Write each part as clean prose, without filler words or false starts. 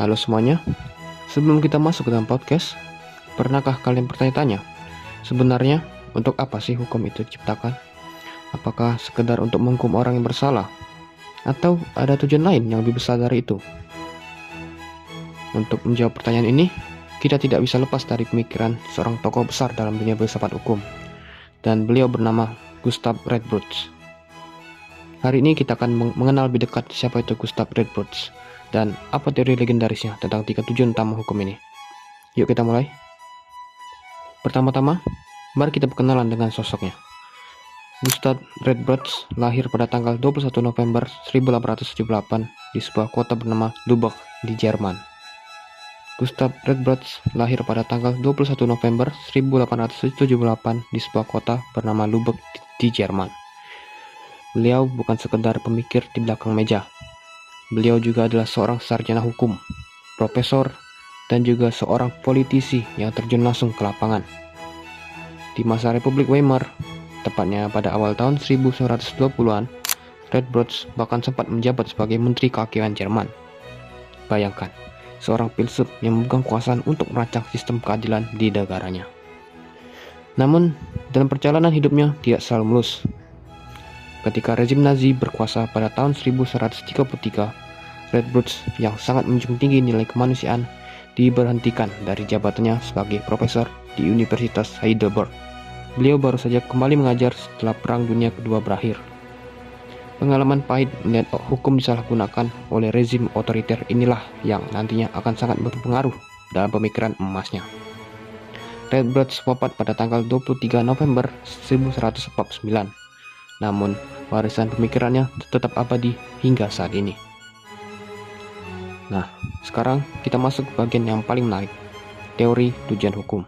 Halo semuanya, sebelum kita masuk ke dalam podcast, pernahkah kalian bertanya-tanya, sebenarnya untuk apa sih hukum itu diciptakan? Apakah sekedar untuk menghukum orang yang bersalah? Atau ada tujuan lain yang lebih besar dari itu? Untuk menjawab pertanyaan ini, kita tidak bisa lepas dari pemikiran seorang tokoh besar dalam dunia filsafat hukum, dan beliau bernama Gustav Radbruch. Hari ini kita akan mengenal lebih dekat siapa itu Gustav Radbruch dan apa teori legendarisnya tentang 3 tujuan utama hukum ini. Yuk kita mulai. Pertama-tama, mari kita berkenalan dengan sosoknya. Gustav Radbruch lahir pada tanggal 21 November 1878 di sebuah kota bernama Lübeck di Jerman. Gustav Radbruch lahir pada tanggal 21 November 1878 di sebuah kota bernama Lübeck di Jerman. Beliau bukan sekedar pemikir di belakang meja. Beliau juga adalah seorang sarjana hukum, profesor, dan juga seorang politisi yang terjun langsung ke lapangan. Di masa Republik Weimar, tepatnya pada awal tahun 1920-an, Radbruch bahkan sempat menjabat sebagai Menteri Kehakiman Jerman. Bayangkan, seorang filsuf yang memegang kekuasaan untuk merancang sistem keadilan di negaranya. Namun, dalam perjalanan hidupnya tidak selalu mulus. Ketika rezim Nazi berkuasa pada tahun 1933, Radbruch yang sangat menjunjung tinggi nilai kemanusiaan diberhentikan dari jabatannya sebagai profesor di Universitas Heidelberg. Beliau baru saja kembali mengajar setelah Perang Dunia Kedua berakhir. Pengalaman pahit melihat hukum disalahgunakan oleh rezim otoriter inilah yang nantinya akan sangat berpengaruh dalam pemikiran emasnya. Radbruch wafat pada tanggal 23 November 1949. Namun, warisan pemikirannya tetap abadi hingga saat ini. Nah, sekarang kita masuk ke bagian yang paling menarik, teori tujuan hukum.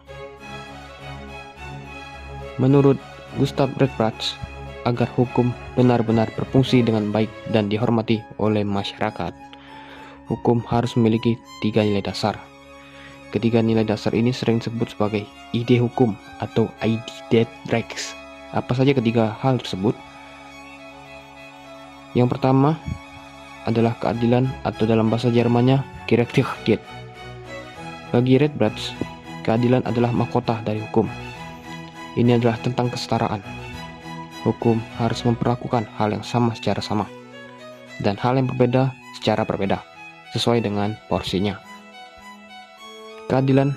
Menurut Gustav Radbruch, agar hukum benar-benar berfungsi dengan baik dan dihormati oleh masyarakat, hukum harus memiliki 3 nilai dasar. Ketiga nilai dasar ini sering disebut sebagai ide hukum atau Ideerecht. Apa saja ketiga hal tersebut? Yang pertama adalah keadilan atau dalam bahasa Jermannya Gerechtigkeit. Bagi Radbruch, keadilan adalah mahkota dari hukum. Ini adalah tentang kesetaraan. Hukum harus memperlakukan hal yang sama secara sama, dan hal yang berbeda secara berbeda, sesuai dengan porsinya. Keadilan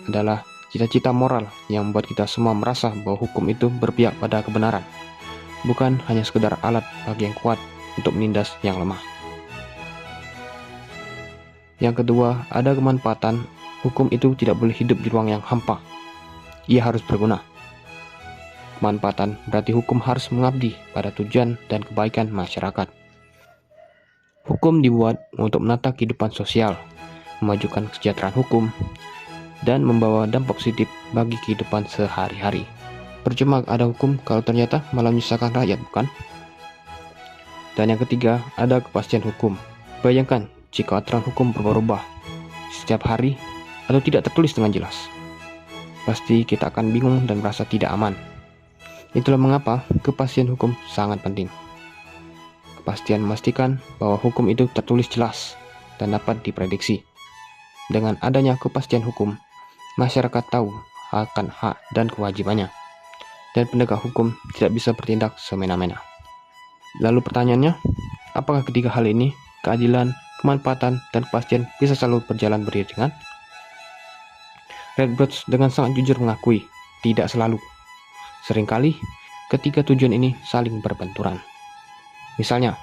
adalah cita-cita moral yang membuat kita semua merasa bahwa hukum itu berpihak pada kebenaran, bukan hanya sekedar alat bagi yang kuat untuk menindas yang lemah. Yang kedua, ada kemanfaatan. Hukum itu tidak boleh hidup di ruang yang hampa. Ia harus berguna. Kemanfaatan berarti hukum harus mengabdi pada tujuan dan kebaikan masyarakat. Hukum dibuat untuk menata kehidupan sosial, memajukan kesejahteraan hukum, dan membawa dampak positif bagi kehidupan sehari-hari. Percuma ada hukum kalau ternyata malah menyusahkan rakyat, bukan? Dan yang ketiga, ada kepastian hukum. Bayangkan jika aturan hukum berubah-ubah setiap hari atau tidak tertulis dengan jelas. Pasti kita akan bingung dan merasa tidak aman. Itulah mengapa kepastian hukum sangat penting. Kepastian memastikan bahwa hukum itu tertulis jelas dan dapat diprediksi. Dengan adanya kepastian hukum, masyarakat tahu akan hak dan kewajibannya, dan penegak hukum tidak bisa bertindak semena-mena. Lalu pertanyaannya, apakah ketiga hal ini, keadilan, kemanfaatan, dan kepastian bisa selalu berjalan beriringan? Radbruch dengan sangat jujur mengakui, tidak selalu. Seringkali, ketiga tujuan ini saling berbenturan. Misalnya,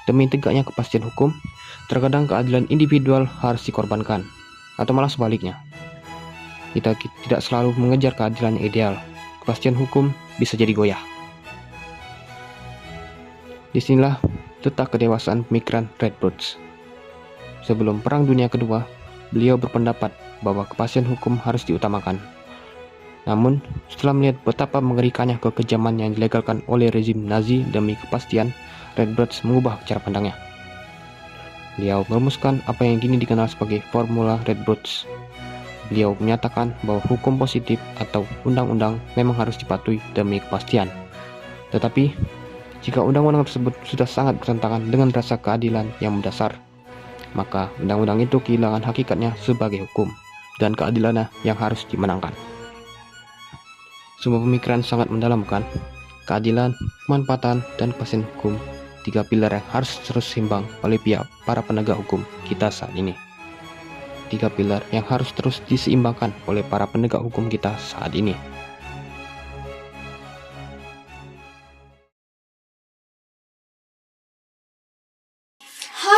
demi tegaknya kepastian hukum, terkadang keadilan individual harus dikorbankan, atau malah sebaliknya. Kita tidak selalu mengejar keadilan yang ideal. Kepastian hukum bisa jadi goyah. Disinilah letak kedewasaan pemikiran Radbruch. Sebelum Perang Dunia Kedua, beliau berpendapat bahwa kepastian hukum harus diutamakan. Namun, setelah melihat betapa mengerikannya kekejaman yang dilegalkan oleh rezim Nazi demi kepastian, Radbruch mengubah cara pandangnya. Beliau merumuskan apa yang kini dikenal sebagai formula Radbruch. Beliau menyatakan bahwa hukum positif atau undang-undang memang harus dipatuhi demi kepastian. Tetapi, jika undang-undang tersebut sudah sangat bertentangan dengan rasa keadilan yang mendasar, maka undang-undang itu kehilangan hakikatnya sebagai hukum dan keadilannya yang harus dimenangkan. Semua pemikiran sangat mendalam kan? Keadilan, kemanfaatan, dan kepastian hukum, 3 pilar yang harus terus seimbang oleh pihak para penegak hukum kita saat ini. 3 pilar yang harus terus diseimbangkan oleh para penegak hukum kita saat ini.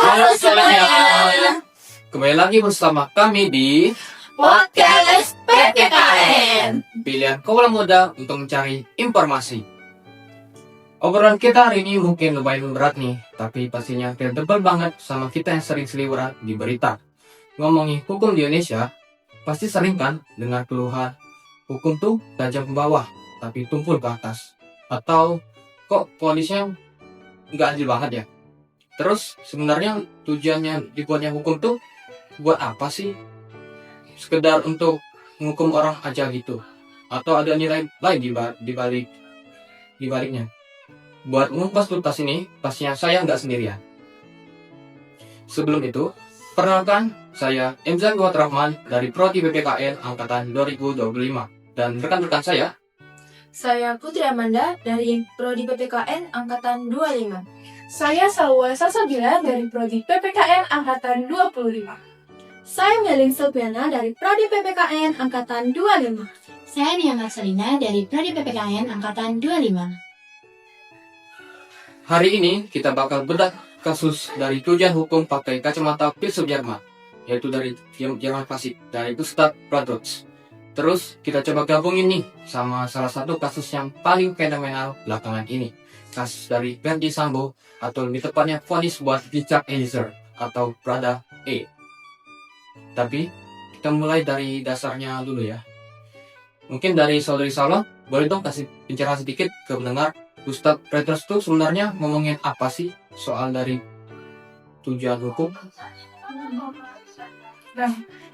Halo semuanya, Kembali lagi bersama kami di podcast PPKN. Pilihan Kaula Muda untuk mencari informasi. Obrolan kita hari ini mungkin lumayan berat nih, tapi pastinya relatable banget sama kita yang sering seliweran di berita. Ngomongin hukum di Indonesia, pasti sering kan dengar keluhan hukum tuh tajam ke bawah, tapi tumpul ke atas. Atau kok kondisinya nggak adil banget ya. Terus sebenarnya tujuannya dibuatnya hukum tuh buat apa sih? Sekedar untuk menghukum orang aja gitu? Atau ada nilai lain di baliknya? Buat mengupas tuntas ini, pastinya saya nggak sendirian. Sebelum itu, perkenalkan saya Emzan Gawat Rahman dari Prodi PPKN Angkatan 2025 dan rekan-rekan saya. Saya Putri Amanda dari Prodi PPKN Angkatan 25. Saya Salwa Salsabila dari Prodi PPKN Angkatan 25. Saya Melin Sopiana dari Prodi PPKN Angkatan 25. Saya Nia Marcelina dari Prodi PPKN Angkatan 25. Hari ini kita bakal bedah kasus dari tujuan hukum pakai kacamata filsuf Jerman, yaitu dari Jerman klasik, dari Gustav Plautz. Terus kita coba gabungin nih sama salah satu kasus yang paling fenomenal belakangan ini, kasus dari Verdi Sambo, atau lebih tepatnya vonis buat Richard Eliezer atau Prada E. Tapi kita mulai dari dasarnya dulu ya. Mungkin dari saudari Salwa, boleh dong kasih pencerahan sedikit ke pendengar, Gustav Plautz itu sebenarnya ngomongin apa sih soal dari tujuan hukum? Nah,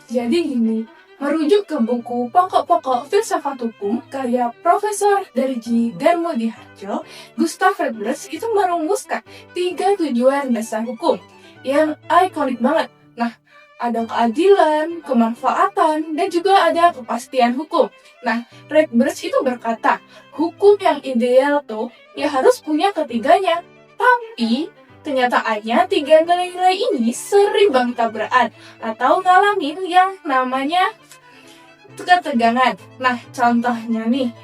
jadi gini, merujuk ke buku Pokok-pokok Filsafat Hukum karya Profesor Darji Darmodiharjo, Gustav Plautz itu merumuskan 3 tujuan dasar hukum yang ikonik banget. Nah, ada keadilan, kemanfaatan, dan juga ada kepastian hukum. Nah, Plautz itu berkata, hukum yang ideal tuh ya harus punya ketiganya. Tapi kenyataannya 3 nilai-nilai ini sering banget tabrakan atau ngalamin yang namanya ketegangan. Nah, contohnya nih,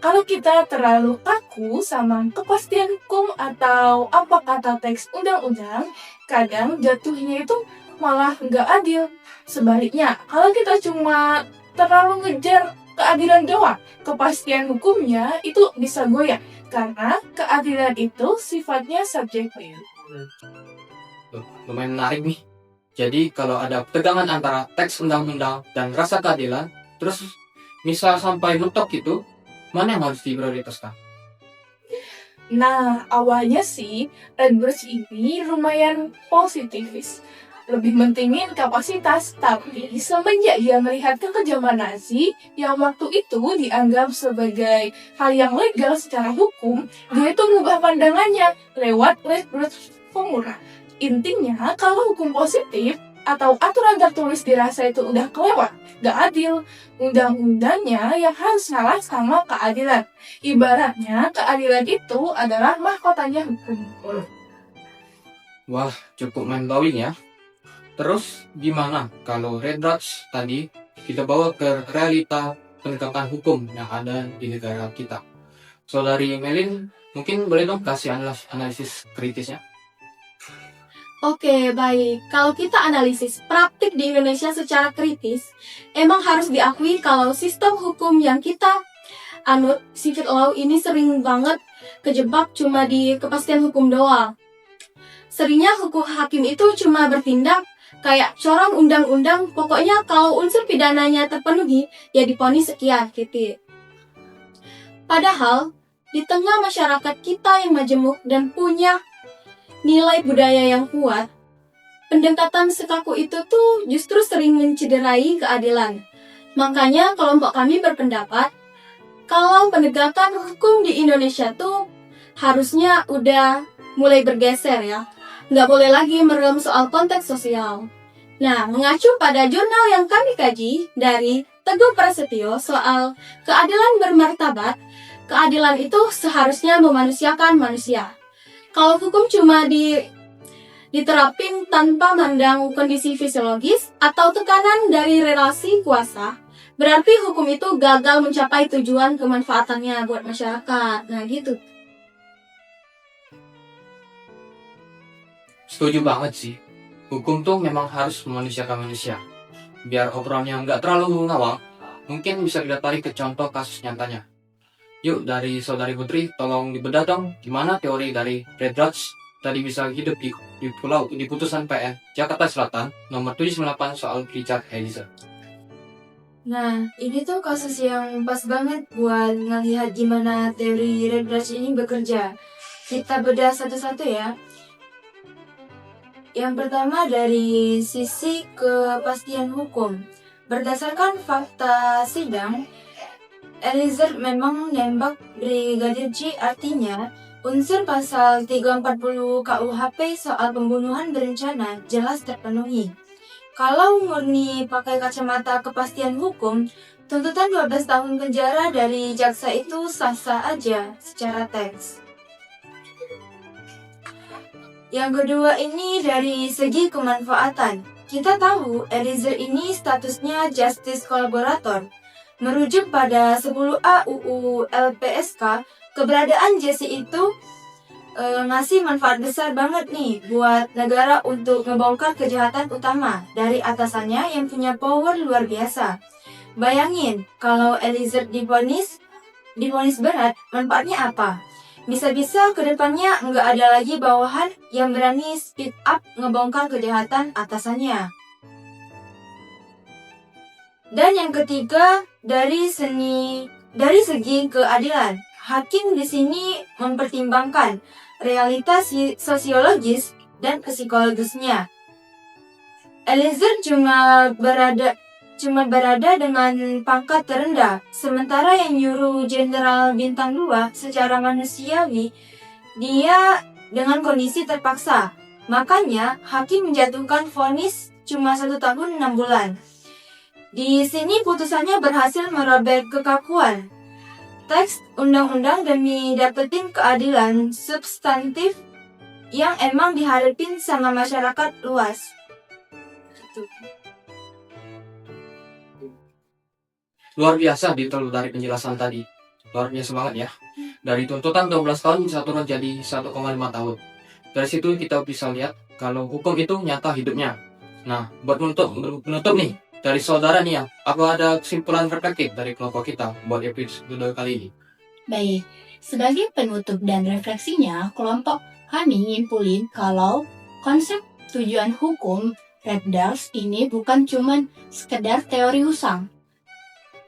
kalau kita terlalu kaku sama kepastian hukum atau apa kata teks undang-undang, kadang jatuhnya itu malah nggak adil. Sebaliknya, kalau kita cuma terlalu ngejar keadilan doang, kepastian hukumnya itu bisa goyah. Karena keadilan itu sifatnya subjektif. Lumayan menarik nih. Jadi kalau ada ketegangan antara teks undang-undang dan rasa keadilan, terus misal sampai mentok gitu, mana yang harus diprioritaskan? Nah, awalnya sih, Redbridge ini lumayan positivis. Lebih mentingin kapasitas, tapi semenjak ia melihat kekejaman Nazi yang waktu itu dianggap sebagai hal yang legal secara hukum, dia itu mengubah pandangannya lewat Redbridge Formula. Intinya, kalau hukum positif atau aturan tertulis dirasa itu udah kelewat, gak adil, undang-undangnya yang harus ngalah sama keadilan. Ibaratnya, keadilan itu adalah mahkotanya hukum. Wah, cukup mind-blowing ya. Terus gimana kalau Redbridge tadi kita bawa ke realita penegakan hukum yang ada di negara kita? Saudari Melin, mungkin boleh dong kasih analisis kritisnya? Oke, baik. Kalau kita analisis praktik di Indonesia secara kritis, emang harus diakui kalau sistem hukum yang kita anut, civil law ini sering banget kejebak cuma di kepastian hukum doang. Seringnya hukum hakim itu cuma bertindak kayak corong undang-undang, pokoknya kalau unsur pidananya terpenuhi, ya diponis sekian, gitu. Padahal, di tengah masyarakat kita yang majemuk dan punya nilai budaya yang kuat, pendekatan sekaku itu tuh justru sering mencederai keadilan. Makanya kelompok kami berpendapat, kalau penegakan hukum di Indonesia tuh harusnya udah mulai bergeser ya. nggak boleh lagi merenung soal konteks sosial. Nah, mengacu pada jurnal yang kami kaji dari Teguh Prasetyo soal keadilan bermartabat, keadilan itu seharusnya memanusiakan manusia. Kalau hukum cuma diterapin tanpa mandang kondisi fisiologis atau tekanan dari relasi kuasa, berarti hukum itu gagal mencapai tujuan kemanfaatannya buat masyarakat. Nah gitu. Setuju banget sih. Hukum tuh memang harus memanusiakan manusia. Biar obrolannya nggak terlalu ngawang, mungkin bisa kita tarik ke contoh kasus nyatanya. Yuk, dari Saudari Putri, tolong dibedah dong gimana teori dari Red Dodge tadi bisa hidup di pulau di putusan PN Jakarta Selatan nomor 78 soal Richard Eliezer. Nah, ini tuh kasus yang pas banget buat ngelihat gimana teori Red Dodge ini bekerja. Kita bedah satu-satu ya. Yang pertama dari sisi kepastian hukum. Berdasarkan fakta sidang, Eliezer memang nembak Brigadir J, artinya unsur pasal 340 KUHP soal pembunuhan berencana jelas terpenuhi. Kalau murni pakai kacamata kepastian hukum, tuntutan 12 tahun penjara dari jaksa itu sah-sah aja secara teks. Yang kedua ini dari segi kemanfaatan. Kita tahu Eliezer ini statusnya justice kolaborator. Merujuk pada 10A UU LPSK, keberadaan JC itu ngasih manfaat besar banget nih buat negara untuk ngebongkar kejahatan utama dari atasannya yang punya power luar biasa. Bayangin, kalau Eliezer divonis berat, manfaatnya apa? Bisa-bisa kedepannya nggak ada lagi bawahan yang berani speed up ngebongkar kejahatan atasannya. Dan yang ketiga, dari segi keadilan, hakim di sini mempertimbangkan realitas sosiologis dan psikologisnya. Eliezer cuma berada dengan pangkat terendah, sementara yang nyuruh Jenderal Bintang 2 secara manusiawi, dia dengan kondisi terpaksa. Makanya, hakim menjatuhkan vonis cuma 1 tahun 6 bulan. Di sini putusannya berhasil merobek kekakuan teks undang-undang demi dapetin keadilan substantif yang emang diharapin sama masyarakat luas. Gitu. Luar biasa detail dari penjelasan tadi. Luar biasa banget ya. Dari tuntutan 12 tahun bisa turun jadi 1,5 tahun. Dari situ kita bisa lihat kalau hukum itu nyata hidupnya. Nah, buat menutup nih, dari saudara nih, apa ada kesimpulan reflektif dari kelompok kita buat episode kali ini? Baik, sebagai penutup dan refleksinya, kelompok kami nyimpulin kalau konsep tujuan hukum Red Dodge ini bukan cuma sekedar teori usang.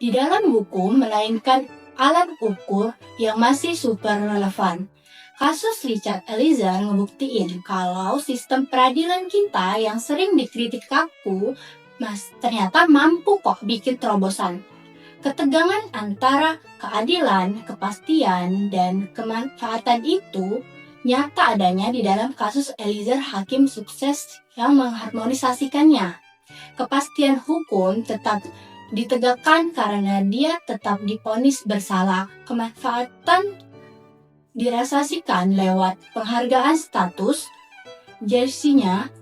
Di dalam hukum melainkan alat ukur yang masih super relevan. Kasus Richard Eliezer ngebuktiin kalau sistem peradilan kita yang sering dikritik kaku ternyata mampu kok bikin terobosan. Ketegangan antara keadilan, kepastian, dan kemanfaatan itu nyata adanya di dalam kasus Eliezer, hakim sukses yang mengharmonisasikannya. Kepastian hukum tetap ditegakkan karena dia tetap divonis bersalah. Kemanfaatan dirasasikan lewat penghargaan status jersinya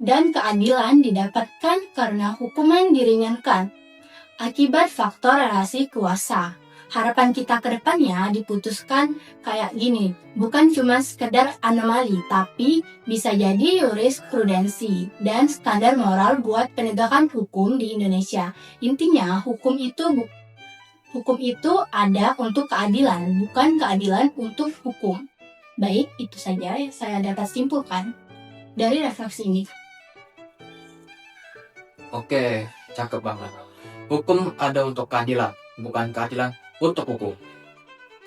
dan keadilan didapatkan karena hukuman diringankan akibat faktor relasi kuasa. Harapan kita ke depannya diputuskan kayak gini, bukan cuma sekedar anomali, tapi bisa jadi jurisprudensi dan standar moral buat penegakan hukum di Indonesia. Intinya, hukum itu ada untuk keadilan, bukan keadilan untuk hukum. Baik, itu saja yang saya dapat simpulkan dari refleksi ini. Oke, cakep banget. Hukum ada untuk keadilan, bukan keadilan untuk hukum.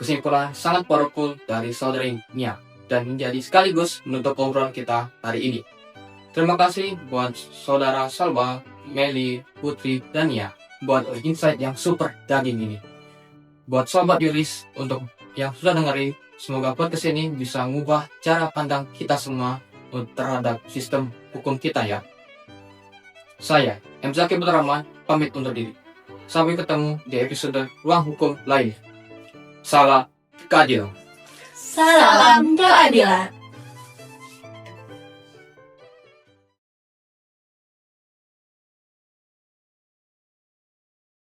Kesimpulan sangat powerful dari saudari Nia dan menjadi sekaligus menutup obrolan kita hari ini. Terima kasih buat saudara Salwa, Meli, Putri, dan Nia buat insight yang super daging ini. Buat sobat Yuris untuk yang sudah dengerin, semoga podcast ini bisa mengubah cara pandang kita semua terhadap sistem hukum kita ya. Saya, M. Zaki Putrama, pamit undur diri. Sampai ketemu di episode Ruang Hukum lain. Salam keadilan. Salam keadilan.